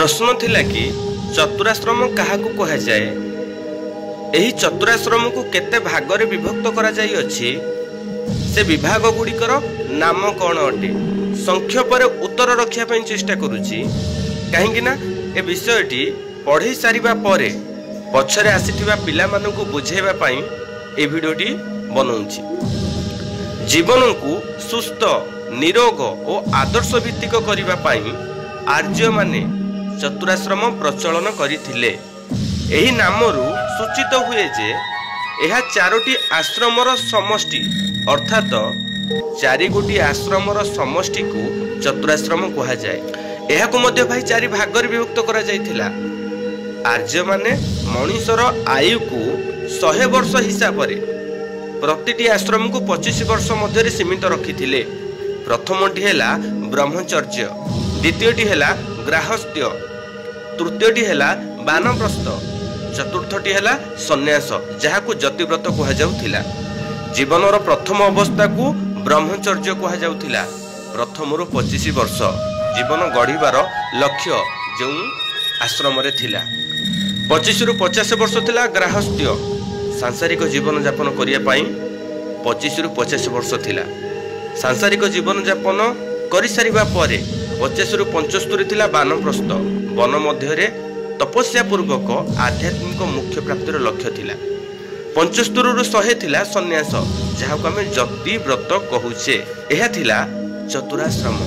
प्रश्न थिला कि चतुराश्रम काहाकू कहा जाए। एही चतुराश्रम को केते भागरे विभक्त करा जाई अछि, से विभाग गुड़िकर नाम कौन अटे। संख्य पर उत्तर रखिया पई चेष्टा करूची, काहेकि ना ए विषयटी पढ़ी सारिबा परे पछरे आसीथिबा पिला मानकु बुझेबा पई ए भिडियोटी बनाउची। जीवन को सुस्थ निरोग और आदर्श भित्तिक करिबा पई आर्य माने चतुराश्रम प्रचलन करिथिले। एही नामरू सूचित हुए जे यह चारोटी आश्रमर समष्टि अर्थात चारि गोटी आश्रमर समष्टि को चतुराश्रम कहा जाए। यह को मध्य भाई चारि भागर विभक्त करा जायथिला। आर्य माने मनुष्यर आयु को 100 वर्ष हिसाब रे प्रतिटी आश्रम को 25 वर्ष मध्य सीमित रखिथिले। प्रथमटी हैला ब्रह्मचर्य, द्वितीयटी हैला ग्राहस्थ्य, तृतीयटी हैला बानप्रस्थ, चतुर्थटी हैला सन्यास जहा को जतिव्रत कहा जाउथिला। जीवनर प्रथम अवस्था को ब्रह्मचर्य कहा जाउथिला। प्रथम रु 25 वर्ष जीवन गढ़िबार लक्ष्य जो आश्रम रे थिला। 25 रु 50 वर्ष थिला ग्राहस्थ्य, सांसारिक जीवन यापन करिया पई 25 रु 50 वर्ष थिला। सांसारिक जीवन यापन करि सारिबा परे 50 रु 75 थिला बानप्रस्थ, वन मध्य तपस्या पूर्वक आध्यात्मिक मुख्य प्राप्तिर लक्ष्य थिला। 75 रु 100 थिला सन्यास जहा को आमे जति व्रत कहूचे। यह थिला चतुराश्रम।